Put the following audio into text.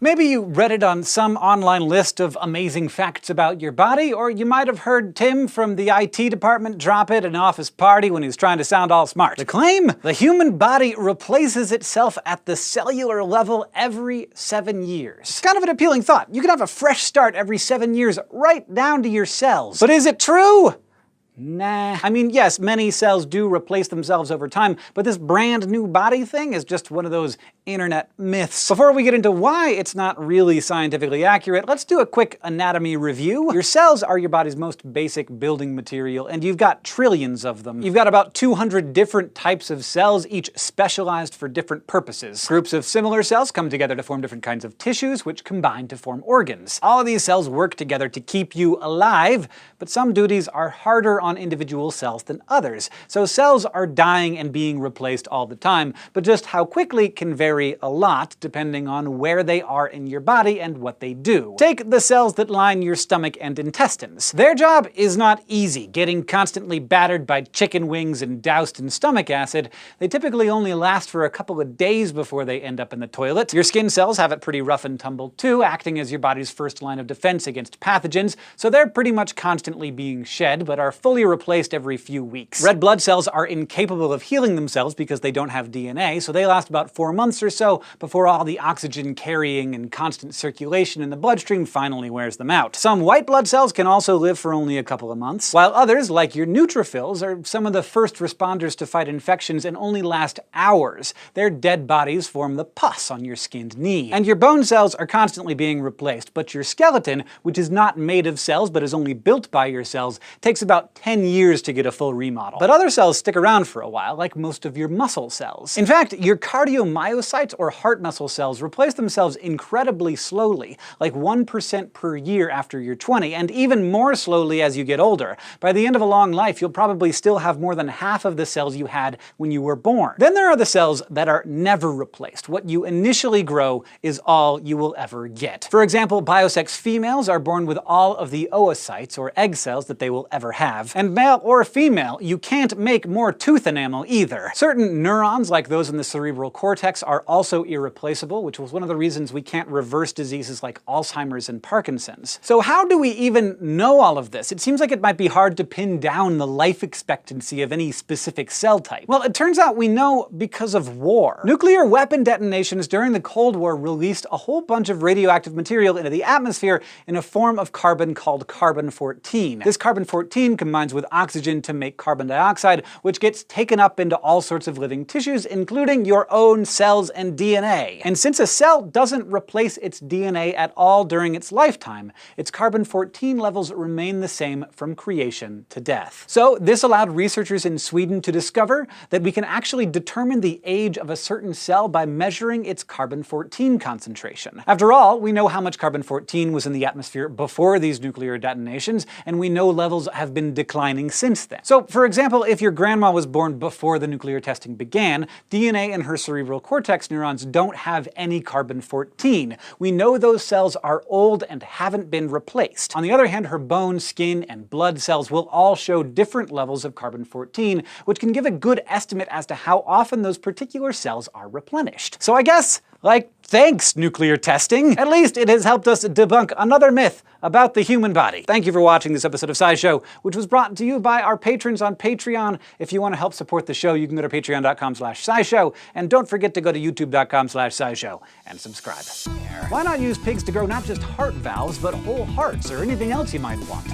Maybe you read it on some online list of amazing facts about your body, or you might have heard Tim from the IT department drop it at an office party when he was trying to sound all smart. The claim? The human body replaces itself at the cellular level every 7 years. It's kind of an appealing thought. You can have a fresh start every 7 years, right down to your cells. But is it true? Nah. I mean, yes, many cells do replace themselves over time, but this brand new body thing is just one of those internet myths. Before we get into why it's not really scientifically accurate, let's do a quick anatomy review. Your cells are your body's most basic building material, and you've got trillions of them. You've got about 200 different types of cells, each specialized for different purposes. Groups of similar cells come together to form different kinds of tissues, which combine to form organs. All of these cells work together to keep you alive, but some duties are harder on individual cells than others. So cells are dying and being replaced all the time, but just how quickly can vary a lot depending on where they are in your body and what they do. Take the cells that line your stomach and intestines. Their job is not easy. Getting constantly battered by chicken wings and doused in stomach acid, they typically only last for a couple of days before they end up in the toilet. Your skin cells have it pretty rough and tumble too, acting as your body's first line of defense against pathogens, so they're pretty much constantly being shed, but are fully replaced every few weeks. Red blood cells are incapable of healing themselves because they don't have DNA, so they last about 4 months or so before all the oxygen carrying and constant circulation in the bloodstream finally wears them out. Some white blood cells can also live for only a couple of months, while others, like your neutrophils, are some of the first responders to fight infections and only last hours. Their dead bodies form the pus on your skinned knee. And your bone cells are constantly being replaced, but your skeleton, which is not made of cells but is only built by your cells, takes about 10 years to get a full remodel. But other cells stick around for a while, like most of your muscle cells. In fact, your cardiomyocytes or heart muscle cells replace themselves incredibly slowly, like 1% per year after you're 20, and even more slowly as you get older. By the end of a long life, you'll probably still have more than half of the cells you had when you were born. Then there are the cells that are never replaced. What you initially grow is all you will ever get. For example, biosex females are born with all of the oocytes, or egg cells, that they will ever have. And male or female, you can't make more tooth enamel either. Certain neurons, like those in the cerebral cortex, are also irreplaceable, which was one of the reasons we can't reverse diseases like Alzheimer's and Parkinson's. So how do we even know all of this? It seems like it might be hard to pin down the life expectancy of any specific cell type. Well, it turns out we know because of war. Nuclear weapon detonations during the Cold War released a whole bunch of radioactive material into the atmosphere in a form of carbon called carbon-14. This carbon-14 combines with oxygen to make carbon dioxide, which gets taken up into all sorts of living tissues, including your own cells and DNA. And since a cell doesn't replace its DNA at all during its lifetime, its carbon-14 levels remain the same from creation to death. So this allowed researchers in Sweden to discover that we can actually determine the age of a certain cell by measuring its carbon-14 concentration. After all, we know how much carbon-14 was in the atmosphere before these nuclear detonations, and we know levels have been declining since then. So, for example, if your grandma was born before the nuclear testing began, DNA in her cerebral cortex neurons don't have any carbon-14. We know those cells are old and haven't been replaced. On the other hand, her bone, skin, and blood cells will all show different levels of carbon-14, which can give a good estimate as to how often those particular cells are replenished. So I guess, thanks, nuclear testing! At least it has helped us debunk another myth about the human body. Thank you for watching this episode of SciShow, which was brought to you by our patrons on Patreon. If you want to help support the show, you can go to patreon.com/SciShow, and don't forget to go to youtube.com/SciShow and subscribe. Why not use pigs to grow not just heart valves, but whole hearts, or anything else you might want?